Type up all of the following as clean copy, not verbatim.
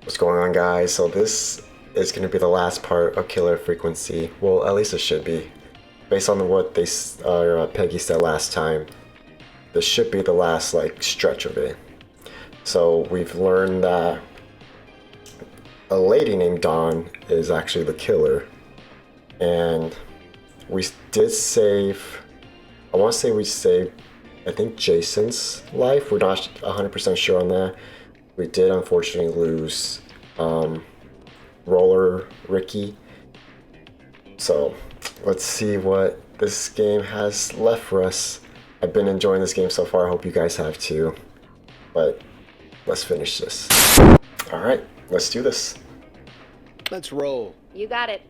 What's going on, guys? So this is going to be the last part of Killer Frequency. Well, at least it should be. Based on what Peggy said last time, this should be the last stretch of it. So we've learned that a lady named Dawn is actually the killer, and we did save. I want to say we saved, I think, Jason's life. We're not 100% sure on that. We did unfortunately lose Roller Ricky. So let's see what this game has left for us. I've been enjoying this game so far. I hope you guys have too. But let's finish this. Alright, let's do this. Let's roll. You got it.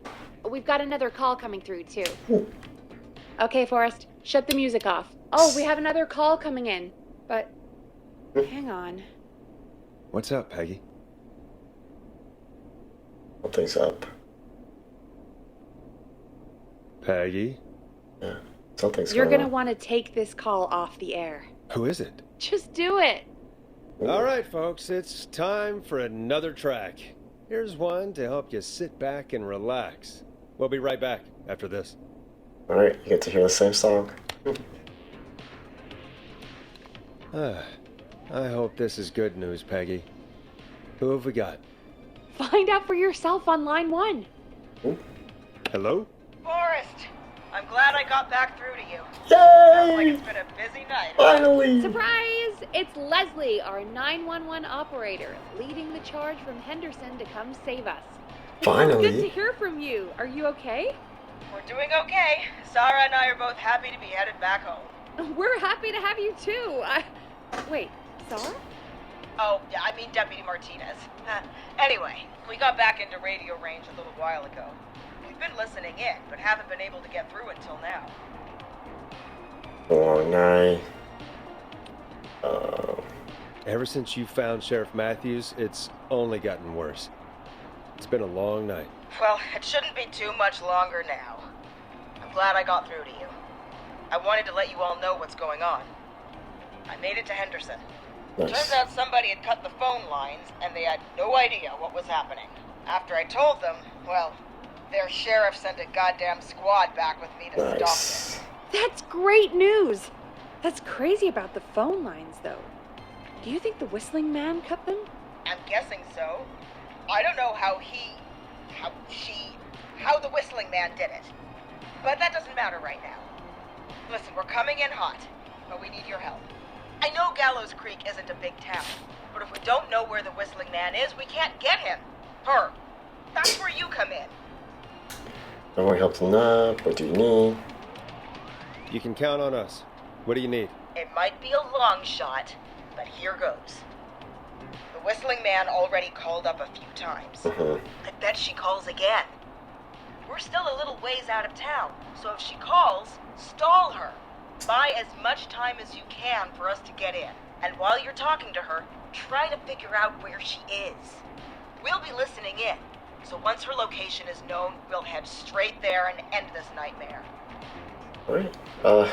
We've got another call coming through, too. Ooh. Okay, Forrest, shut the music off. Oh, we have another call coming in. But, hang on. What's up, Peggy? Something's up. Peggy? Yeah, something's You're going gonna on. want to take this call off the air. Who is it? Just do it. All right, folks, it's time for another track. Here's one to help you sit back and relax. We'll be right back after this. Alright, you get to hear the same song. I hope this is good news, Peggy. Who have we got? Find out for yourself on line 1. Hello? Forrest, I'm glad I got back through to you. Sounds like Yay! it's been a busy night. Finally! Surprise! It's Leslie, our 911 operator, leading the charge from Henderson to come save us. Finally. It's good to hear from you. Are you okay? We're doing okay. Sarah and I are both happy to be headed back home. We're happy to have you too. Wait, Sarah? Oh, yeah, I mean Deputy Martinez. Anyway, we got back into radio range a little while ago. We've been listening in, but haven't been able to get through until now. Long night. Ever since you found Sheriff Matthews, it's only gotten worse. It's been a long night. Well, it shouldn't be too much longer now. I'm glad I got through to you. I wanted to let you all know what's going on. I made it to Henderson. Nice. Turns out somebody had cut the phone lines, and they had no idea what was happening. After I told them, well, their sheriff sent a goddamn squad back with me to Nice. stop them. That's great news. That's crazy about the phone lines, though. Do you think the Whistling Man cut them? I'm guessing so. I don't know how the Whistling Man did it. But that doesn't matter right now. Listen, we're coming in hot, but we need your help. I know Gallows Creek isn't a big town, but if we don't know where the Whistling Man is, we can't get him. Her. That's where you come in. No more help enough. What do you need? You can count on us. What do you need? It might be a long shot, but here goes. The Whistling Man already called up a few times. I bet she calls again. We're still a little ways out of town, so if she calls, stall her. Buy as much time as you can for us to get in. And while you're talking to her, try to figure out where she is. We'll be listening in, so once her location is known, we'll head straight there and end this nightmare. Alright. I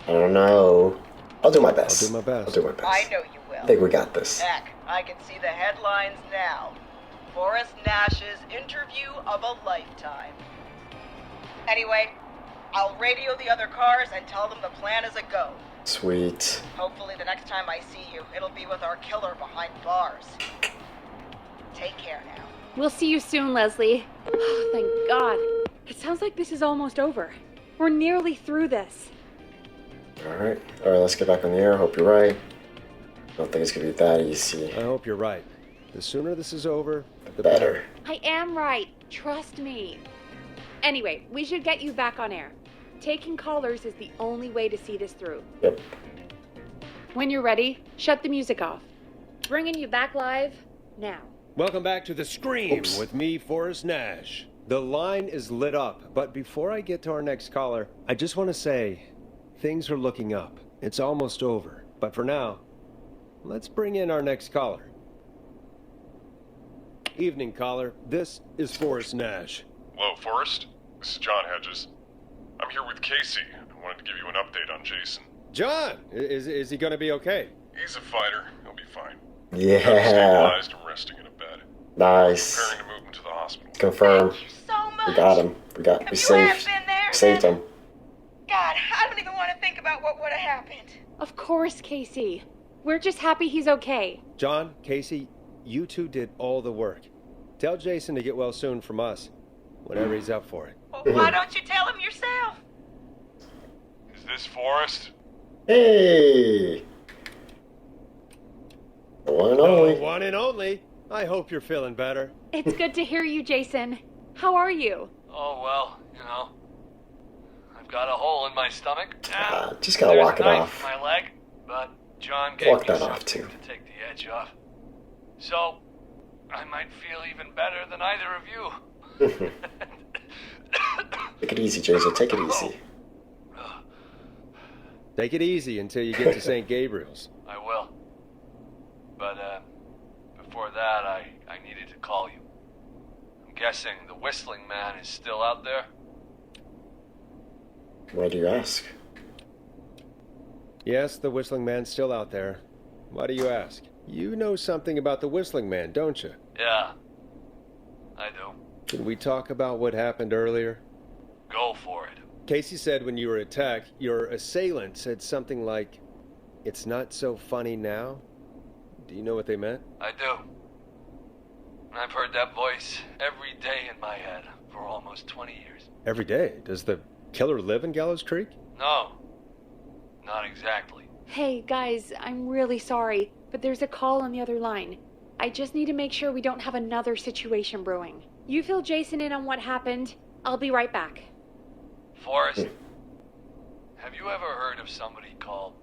don't know. I'll do my best. I'll do my best. I'll do my best. I know you will. I think we got this. Heck, I can see the headlines now. Forrest Nash's interview of a lifetime. Anyway, I'll radio the other cars and tell them the plan is a go. Sweet. Hopefully the next time I see you, it'll be with our killer behind bars. Take care now. We'll see you soon, Leslie. Oh, thank God. It sounds like this is almost over. We're nearly through this. Alright. Alright, let's get back on the air. Hope you're right. I don't think it's gonna be that easy. I hope you're right. The sooner this is over, the Better. I am right. Trust me. Anyway, we should get you back on air. Taking callers is the only way to see this through. Yep. When you're ready, shut the music off. Bringing you back live now. Welcome back to The Scream Oops. with me, Forrest Nash. The line is lit up, but before I get to our next caller, I just want to say, things are looking up. It's almost over. But for now, let's bring in our next caller. Evening, caller. This is Forrest Nash. Hello, Forrest. This is John Hedges. I'm here with Casey. I wanted to give you an update on Jason. John, is he going to be okay? He's a fighter. He'll be fine. Yeah. I'm stabilized and resting in a bed. Nice. Preparing to move him to the hospital. Confirm. Thank you so much. We got him. We If you saved. hadn't been there, Saved then- him. God, I don't even want to think about what would have happened. Of course, Casey. We're just happy he's okay. John, Casey, you two did all the work. Tell Jason to get well soon from us, whenever he's up for it. Well, why don't you tell him yourself? Is this Forrest? Hey. The one and only. Oh, one and only. I hope you're feeling better. It's good to hear you, Jason. How are you? Oh, well, I've got a hole in my stomach. Just gotta There's walk a it knife off. in my leg, but John gave Walk me that something off, too. to take the edge off. So, I might feel even better than either of you. Take it easy, Jason. Take it easy. Take it easy until you get to St. Gabriel's. I will. But, before that, I needed to call you. I'm guessing the Whistling Man is still out there? Why do you ask? Yes, the Whistling Man's still out there. Why do you ask? You know something about the Whistling Man, don't you? Yeah, I do. Can we talk about what happened earlier? Go for it. Casey said when you were attacked, your assailant said something like, "It's not so funny now." Do you know what they meant? I do. And I've heard that voice every day in my head for almost 20 years. Every day. Does the killer live in Gallows Creek? No, not exactly. Hey, guys, I'm really sorry, but there's a call on the other line. I just need to make sure we don't have another situation brewing. You fill Jason in on what happened. I'll be right back. Forrest, have you ever heard of somebody called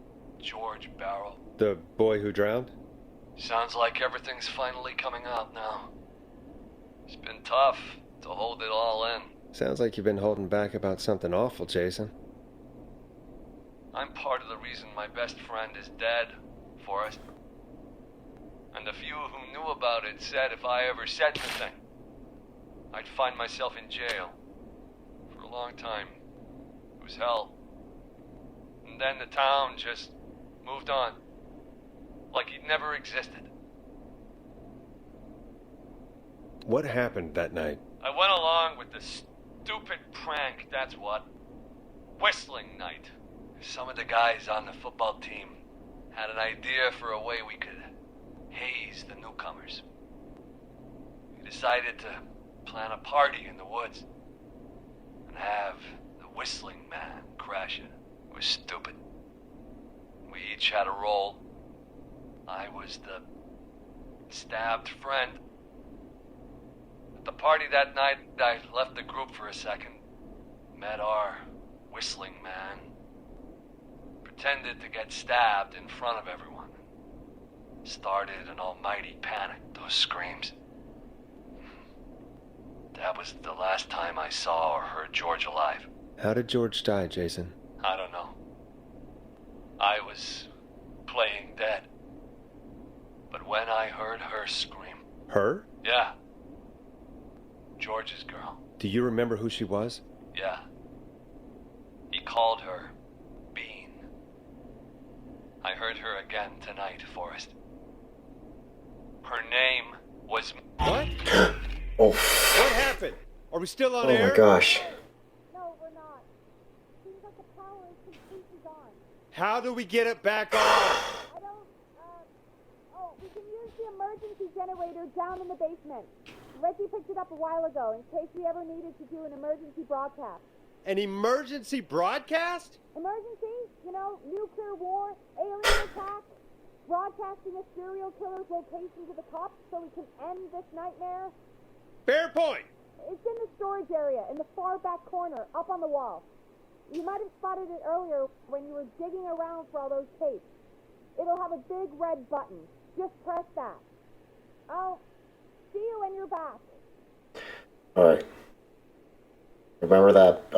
George Barrow? The boy who drowned? Sounds like everything's finally coming out now. It's been tough to hold it all in. Sounds like you've been holding back about something awful, Jason. I'm part of the reason my best friend is dead, Forrest. And the few who knew about it said if I ever said anything, I'd find myself in jail. For a long time. It was hell. And then the town just moved on. Like he'd never existed. What happened that night? I went along with the stupid prank, that's what. Whistling night. Some of the guys on the football team had an idea for a way we could haze the newcomers. We decided to plan a party in the woods and have the Whistling Man crash it. It was stupid. We each had a role. I was the stabbed friend. At the party that night, I left the group for a second. Met our Whistling Man. Pretended to get stabbed in front of everyone. Started an almighty panic, those screams. That was the last time I saw or heard George alive. How did George die, Jason? I don't know. I was playing dead. But when I heard her scream... Her? Yeah. George's girl. Do you remember who she was? Yeah. He called her Bean. I heard her again tonight, Forrest. Her name was... What? Oh. What happened? Are we still on Oh air? my gosh. No, we're not. Seems like the power is completely gone. How do we get it back on? I don't, oh, we can use the emergency generator down in the basement. Reggie picked it up a while ago in case we ever needed to do an emergency broadcast. An emergency broadcast? Emergency? You know, nuclear war, alien attack, broadcasting a serial killer's location to the cops so we can end this nightmare. Fair point. It's in the storage area in the far back corner, up on the wall. You might have spotted it earlier when you were digging around for all those tapes. It'll have a big red button. Just press that. I'll see you when you're back. Alright. Remember that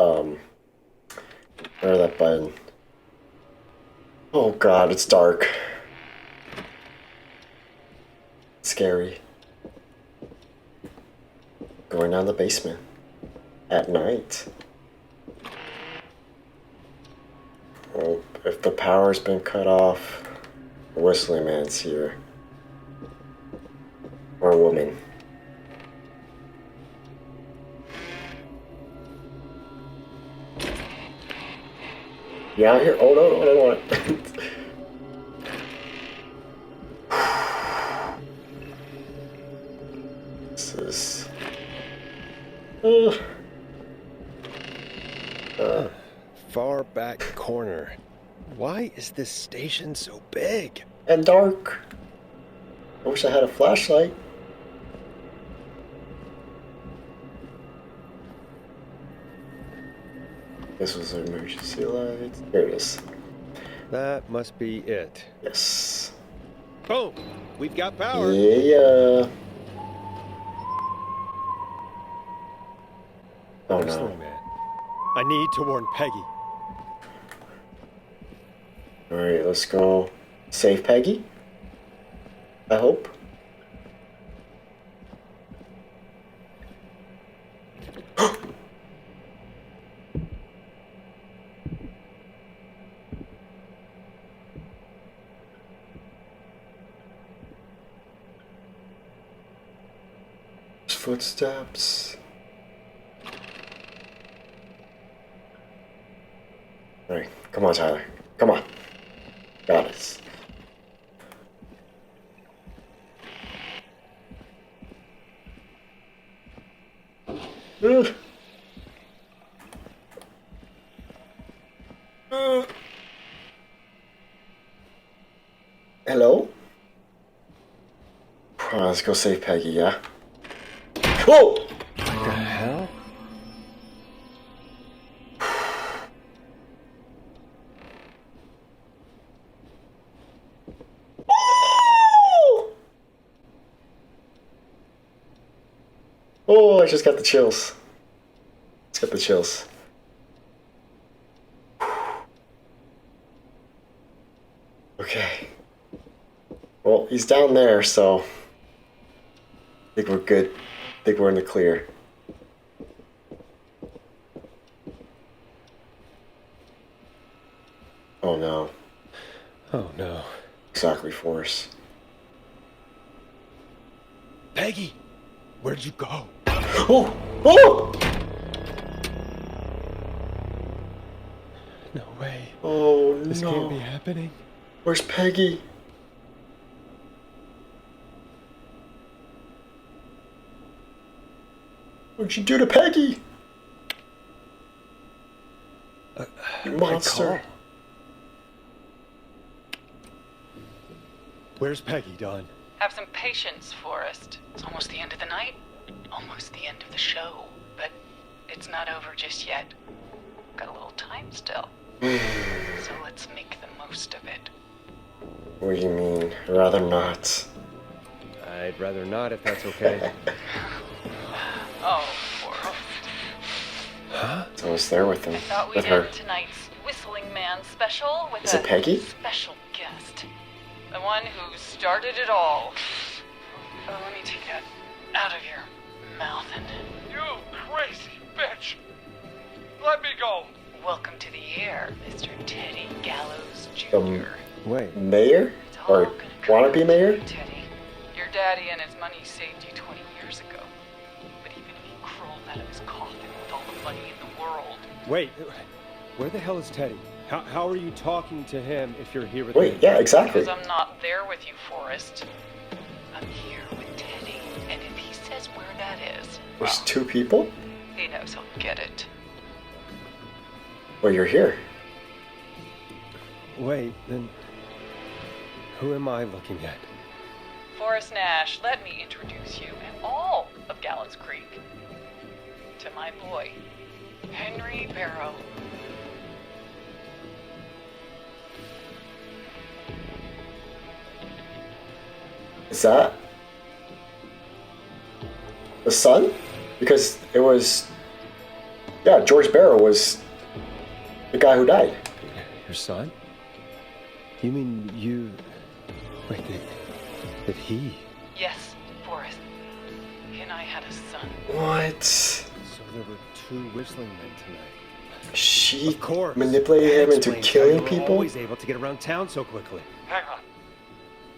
button. Oh god, it's dark. Scary. Going down the basement. At night. Well, if the power's been cut off, the Whistling Man's here. Or woman. You out here? Oh no, I don't want it. This is... Far back corner. Why is this station so big? and dark. I wish I had a flashlight. This was an emergency light. Here it is. That must be it. Yes. Boom! We've got power. Yeah. Oh Whistling no. Man. I need to warn Peggy. Alright, let's go save Peggy. I hope. Footsteps. Alright, come on, Tyler. Come on. Got it. Ugh. Hello? Let's go save Peggy, yeah? Whoa! What the hell? Oh, I just got the chills. Just got the chills. Okay. Well, he's down there, so I think we're good. I think we're in the clear. Oh no. Oh no. Exactly, Force. Peggy! Where'd you go? Oh! Oh! No way. Oh This can't be no. happening. Where's Peggy? What'd you do to Peggy? You monster. Where's Peggy, Don? Have some patience, Forrest. It's almost the end of the night, almost the end of the show, but it's not over just yet. Got a little time still. So let's make the most of it. What do you mean? Rather not. I'd rather not if that's okay. Oh, Forrest. Huh? I was there with him. Thought With we'd her. end tonight's Whistling Man special with Is it Peggy? special guest. The one who started it all. Oh, let me take that out of your mouth and You crazy bitch! Let me go! welcome to the air, Mr. Teddy Gallows Jr. Wait. Mayor? It's all Or gonna come wannabe back to mayor? you, Teddy. Your daddy and his money saved you 20 years ago. But even if he crawled out of his coffin with all the money in the world, Wait. Where the hell is Teddy? How are you talking to him if you're here with Wait, me? yeah, exactly. because I'm not there with you, Forrest. I'm here with Teddy, and if he says where that is, There's two people? he knows he'll get it. Well, you're here. Wait, then who am I looking at? Forrest Nash, let me introduce you and all of Gallows Creek to my boy, Henry Barrow. Is that the son? Because it was, yeah, George Barrow was the guy who died. Your son? You mean you... Wait, that he... Yes, Forrest. He and I had a son. What? So there were two whistling men tonight. She Of course. manipulated him That into explains how killing you were people? always able to get around town so quickly. Hang on.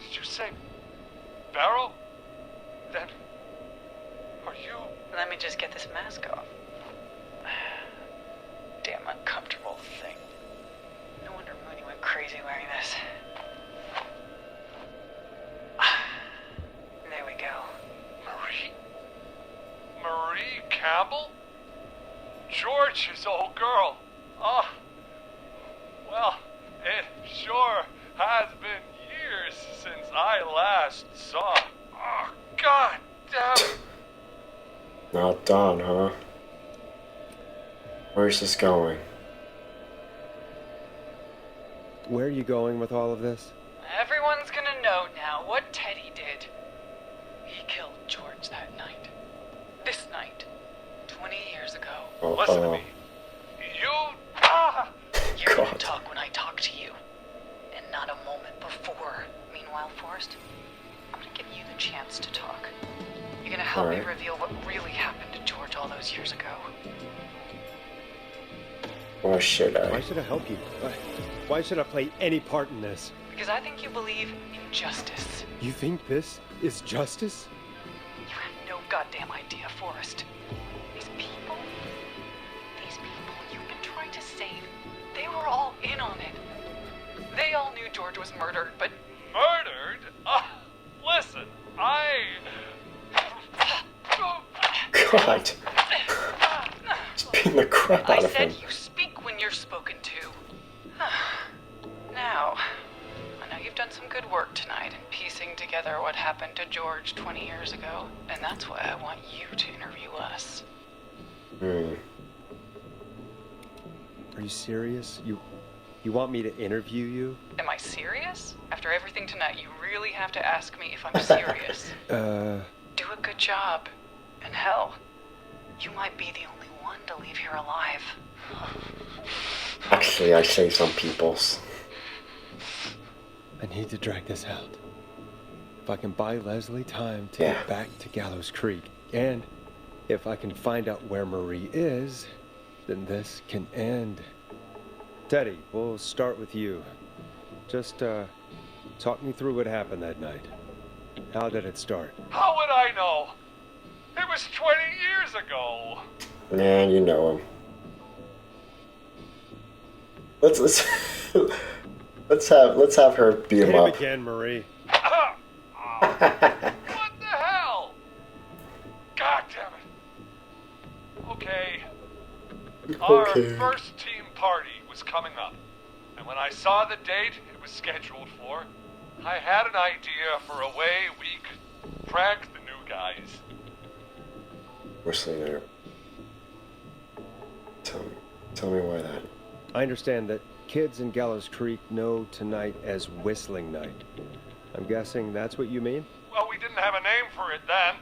Did you say Barrow? Then are you? Let me just get this mask off. Damn uncomfortable thing. Campbell? George's old girl. Oh, well, it sure has been years since I last saw. Oh, God damn it. Not done, huh? Where's this going? Where are you going with all of this? Everyone's gonna know now what Teddy did. He killed George that night. This night. 20 years ago. Listen to me. You're gonna God. talk when I talk to you. And not a moment before. Meanwhile, Forrest, I'm gonna give you the chance to talk. You're gonna help me Alright. reveal what really happened to George all those years ago. Or should Why I? should I help you? Why should I play any part in this? Because I think you believe in justice. You think this is justice? You have no goddamn idea, Forrest. These people you've been trying to save, they were all in on it. They all knew George was murdered, but... Murdered? Listen, God. Just beating the crap I out of him. said you speak when you're spoken to. Now, I know you've done some good work tonight in piecing together what happened to George 20 years ago, and that's why I want you to interview us. Are you serious? You want me to interview you? Am I serious? After everything tonight, you really have to ask me if I'm serious. Do a good job. And hell, you might be the only one to leave here alive. Actually, I saved some people's. I need to drag this out. If I can buy Leslie time to Yeah. get back to Gallows Creek, and if I can find out where Marie is, then this can end. Teddy, we'll start with you. Just, talk me through what happened that night. How did it start? how would I know? It was 20 years ago. Nah, you know him. Let's let's have her beat Hit him him up. again, Marie. What the hell? God damn it. Okay. Our Okay. first team party was coming up. And when I saw the date it was scheduled for, I had an idea for a way we could prank the new guys. Whistling there. Tell me why that. I understand that kids in Gallows Creek know tonight as Whistling Night. I'm guessing that's what you mean? Well, we didn't have a name for it then.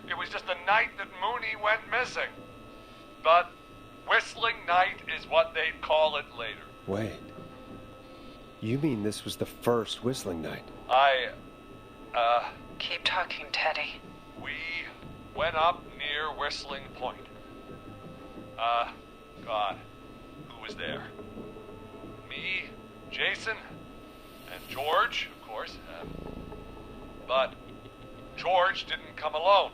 It was just the night that Mooney went missing. But Whistling Night is what they'd call it later. Wait. You mean this was the first Whistling Night? Keep talking, Teddy. We went up near Whistling Point. God, who was there? Me, Jason, and George, of course. But George didn't come alone.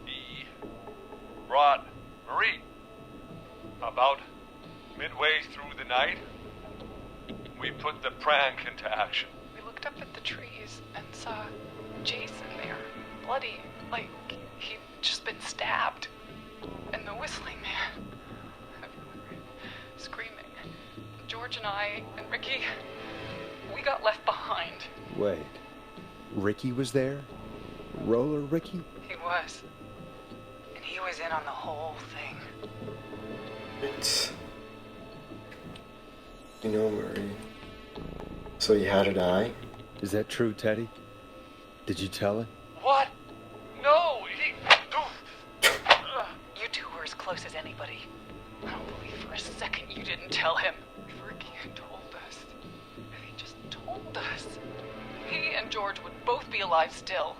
He brought Marie. About midway through the night, we put the prank into action. We looked up at the trees and saw Jason there, bloody, like he'd just been stabbed. And the Whistling Man, everyone screaming. George and I and Ricky, we got left behind. Wait. Ricky was there? Roller Ricky? He was. And he was in on the whole thing. It's... You know, Marie. So you had to die? Is that true, Teddy? Did you tell him? What? No, he... You two were as close as anybody. I don't believe for a second you didn't tell him. If Ricky had told us, if he just told us, he and George would both be alive still.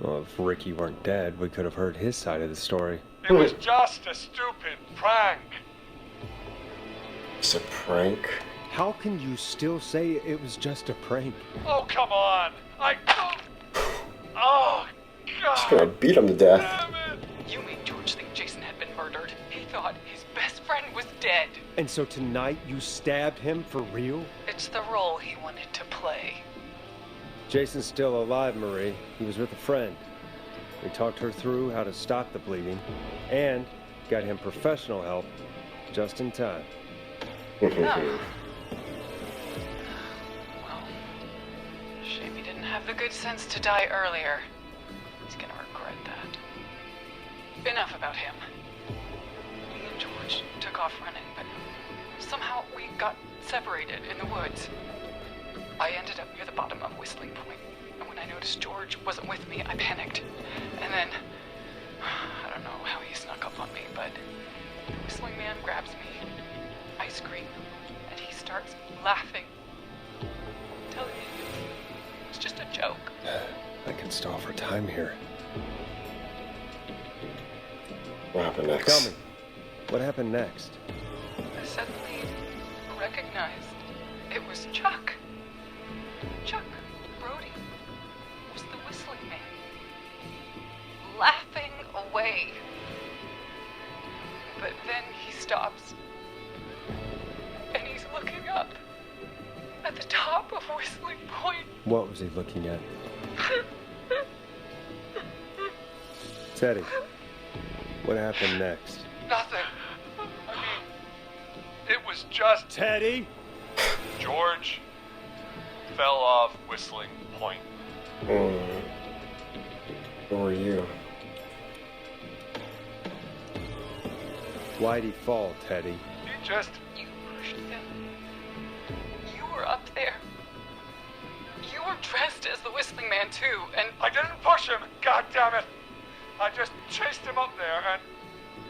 Well, if Ricky weren't dead, we could have heard his side of the story. It was just a stupid prank. It's a prank? How can you still say it was just a prank? Oh, come on. Oh, Just gonna God. beat him to death. Damn it. You made George think Jason had been murdered. He thought his best friend was dead. And so tonight you stabbed him for real? It's the role he wanted to play. Jason's still alive, Marie. He was with a friend. We talked her through how to stop the bleeding, and got him professional help just in time. Oh. Well, shame he didn't have the good sense to die earlier. He's gonna regret that. Enough about him. Me and George took off running, but somehow we got separated in the woods. I ended up near the bottom of Whistling Point, and when I noticed George wasn't with me, I panicked. And then, I don't know how he snuck up on me, but the Whistling Man grabs me. I scream, and he starts laughing. I'm telling you, it's just a joke. I can stall for time here. What happened next? Tell me, what happened next? I suddenly recognized it was Chuck. Chuck Brody was the Whistling Man, laughing away. But then he stops, and he's looking up at the top of Whistling Point. What was he looking at? Teddy, what happened next? Nothing. I mean, it was just Teddy? George fell off Whistling Point. Who were you? Why'd he fall, Teddy? He just... You pushed him. You were up there. You were dressed as the Whistling Man too, and I didn't push him, god damn it! I just chased him up there, and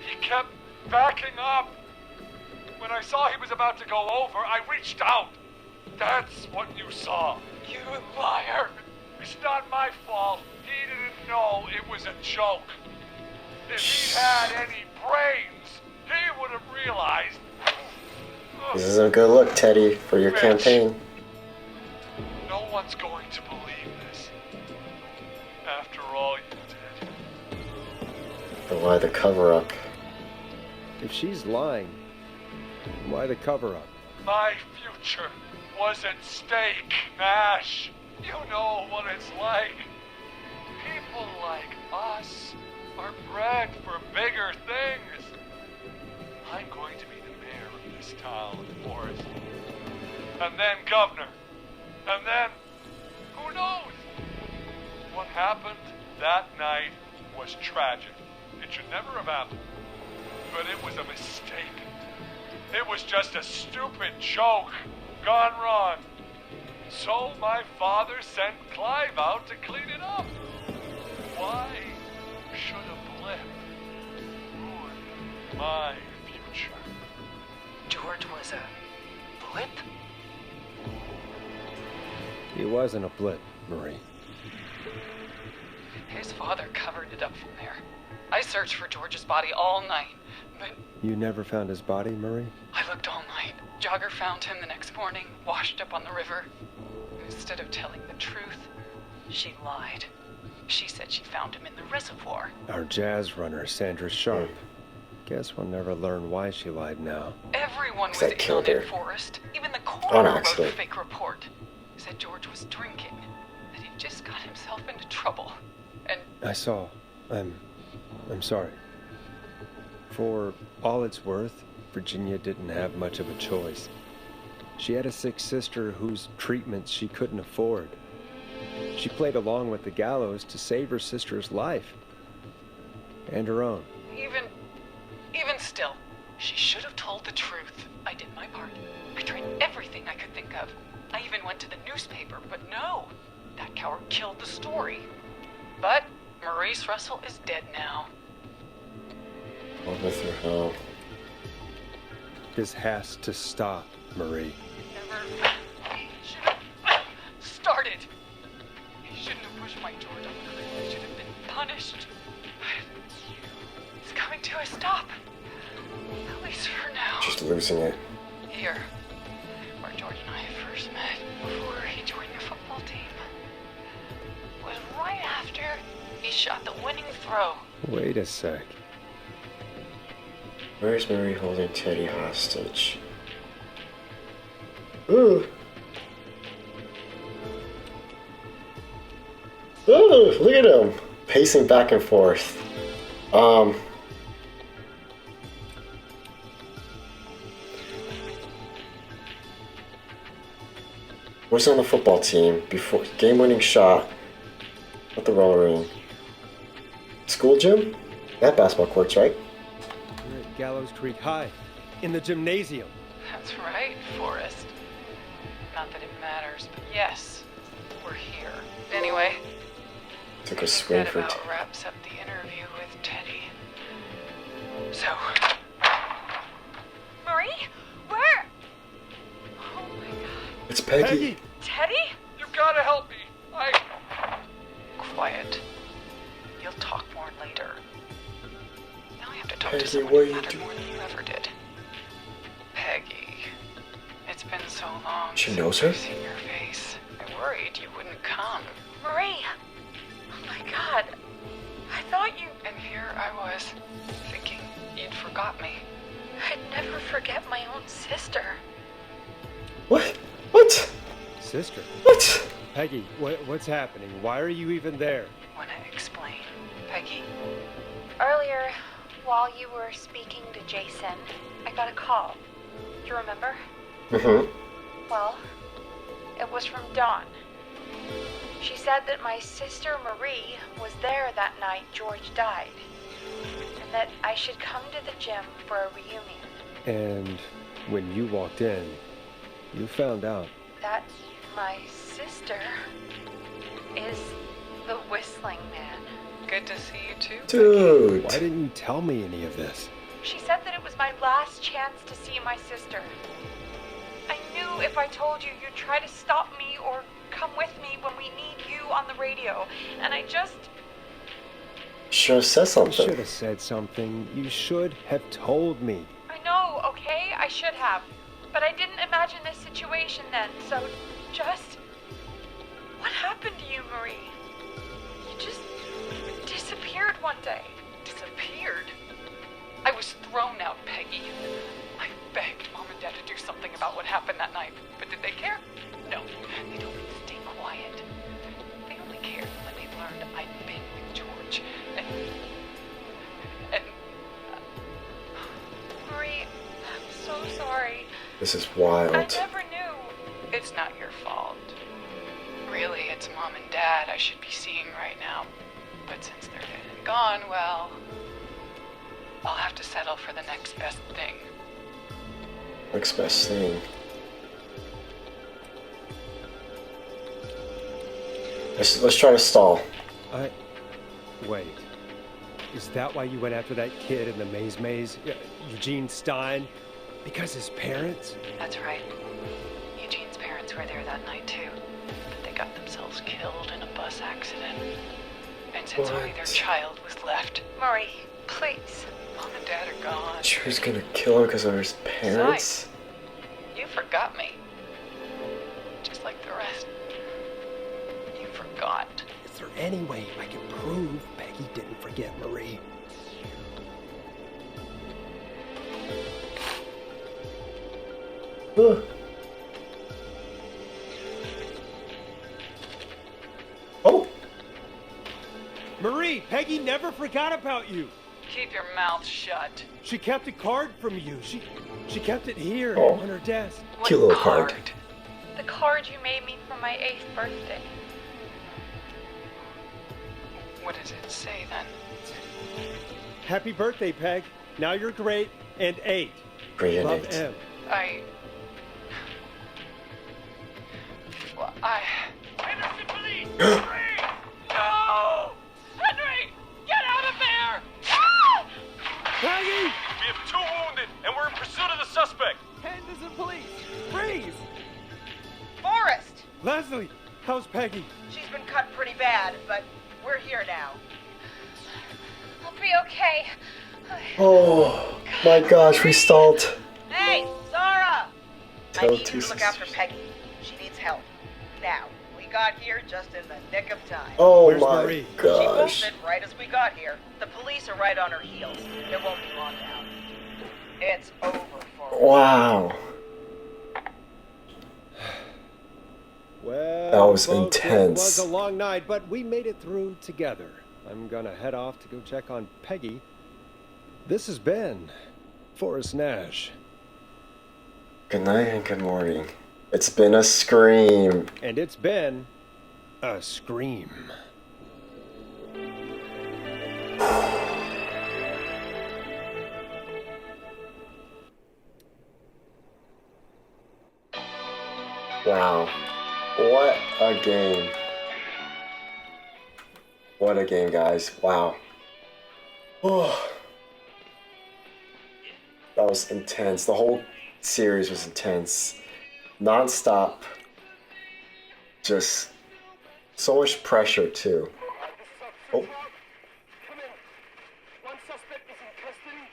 he kept backing up. When I saw he was about to go over, I reached out. That's what you saw. you liar. It's not my fault. He didn't know it was a joke. If he had any brains, he would have realized. This isn't a good look, Teddy, for your Mitch. campaign. No one's going to believe this. After all you did. But why the cover-up? If she's lying, why the cover-up? My future was at stake, Nash. You know what it's like. People like us are bred for bigger things. I'm going to be the mayor of this town, Forrest. And then governor. And then, who knows? What happened that night was tragic. It should never have happened. But it was a mistake. It was just a stupid joke gone wrong. So my father sent Clive out to clean it up. Why should a blip ruin my future? George was a blip? He wasn't a blip, Marie. His father covered it up from there. I searched for George's body all night, but You never found his body, Marie? I looked all night. Jogger found him the next morning, washed up on the river. Instead of telling the truth, she lied. She said she found him in the reservoir. Our jazz runner, Sandra Sharp. Guess we'll never learn why she lied now. Everyone was That in killed on her. it, Forrest. Even the On coroner wrote a accident. fake report. Said George was drinking, that he just got himself into trouble. And I saw. I'm sorry. For all it's worth, Virginia didn't have much of a choice. She had a sick sister whose treatments she couldn't afford. She played along with the gallows to save her sister's life. And her own. even still, she should have told the truth. I did my part. I tried everything I could think of. I even went to the newspaper, but no. That coward killed the story. But Maurice Russell is dead now. What with her hell? This has to stop, Marie. Never should have started. He shouldn't have pushed my George off the cliff. He should have been punished. It's coming to a stop. At least for now. Just losing it. Here, where George and I first met, before he joined the football team, was right after he shot the winning throw. Wait a sec. Where's Marie holding Teddy hostage? Ooh! Ooh, look at him! pacing back and forth. Was on the football team before game-winning shot at the roller ring. School gym? That basketball courts, right? We're at Gallows Creek High, in the gymnasium. That's right, Forrest. Not that it matters, but yes, we're here. Anyway, Took a swing that for about wraps up the interview with Teddy. So, Marie? Where? Oh my god. It's Peggy. Peggy! Teddy? You gotta help me. quiet. You'll talk more later. Now I have to talk Peggy, to someone what are who you mattered doing? more than you ever did. Peggy. It's been so long. She since knows her? I've seen your face. I worried you wouldn't come. Marie! Oh my god. I thought you... And here I was, thinking you'd forgot me. I'd never forget my own sister. What? What? Sister? What? Peggy, what's happening? Why are you even there? Wanna explain, Peggy? Earlier, while you were speaking to Jason, I got a call. Do you remember? Mm-hmm. Well, it was from Dawn. She said that my sister Marie was there that night George died, and that I should come to the gym for a reunion. And when you walked in, you found out. That my sister is the Whistling Man. Good to see you too. Dude. Why didn't you tell me any of this? She said that it was my last chance to see my sister. I knew if I told you, you'd try to stop me or come with me when we need you on the radio. And I just... Should have said You something. should have said something. You should have told me. I know, okay? I should have. But I didn't imagine this situation then, so just... What happened to you, Marie? You just disappeared one day. Disappeared. I was thrown out, Peggy. I begged Mom and Dad to do something about what happened that night, but did they care? No, they told me to stay quiet. They only cared when they learned I'd been with George. And Marie, I'm so sorry. This is I wild. never knew. it's not your fault. Really, it's Mom and Dad I should be seeing right now. But since they're dead and gone, well, I'll have to settle for the next best thing. Next best thing. Let's try to stall. Wait. Is that why you went after that kid in the maze? Eugene Stein? Because his parents? That's right. Eugene's parents were there that night too. But they got themselves killed in a bus accident. And since only their What? child was left, Marie, please. Mom and Dad are gone. She was gonna kill him because of his parents? You forgot me. Just like the rest. You forgot. Is there any way I can prove Peggy didn't forget Marie? Huh. Oh! Marie, Peggy never forgot about you. Keep your mouth shut. She kept a card from you. She kept it here Oh. on her desk. What Cute little card. The card you made me for my 8th birthday. What does it say then? Happy birthday, Peg. Now you're great and 8. Brilliant. Love, M. Well, Henderson police! No! Henry! Get out of there! Ah! Peggy! We have 2 wounded, and we're in pursuit of the suspect. Henderson police! Freeze! Forrest! Leslie, how's Peggy? She's been cut pretty bad, but we're here now. I'll be okay. Oh my gosh, we stalled. Hey, Zara! I Tell need two you to look after sisters. Peggy. She needs help. Now, we got here just in the nick of time. Oh Where's my Marie? She gosh. bolted right as we got here. The police are right on her heels. It won't be long now. It's over for her. Wow. Well, That was folks, intense. It was a long night, but we made it through together. I'm gonna head off to go check on Peggy. This has been Forrest Nash. Good night and good morning. It's been a scream. And it's been a scream. Wow. What a game. What a game, guys. Wow. Oh. That was intense. The whole series was intense. Non-stop. Just so much pressure, too. Oh. Come in. One suspect is in custody.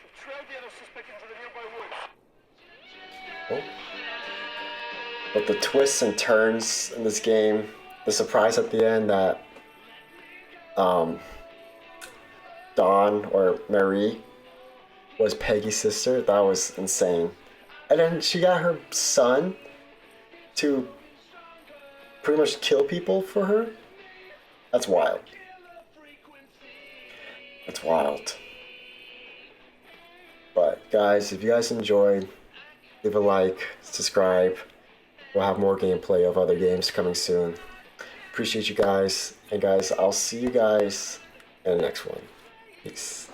We've trailed the other suspect into the nearby woods. Oh. But the twists and turns in this game, the surprise at the end that Dawn or Marie was Peggy's sister, that was insane. And then she got her son to pretty much kill people for her. That's wild. That's wild. But guys, if you guys enjoyed, leave a like, subscribe. We'll have more gameplay of other games coming soon. Appreciate you guys. And guys, I'll see you guys in the next one. Peace.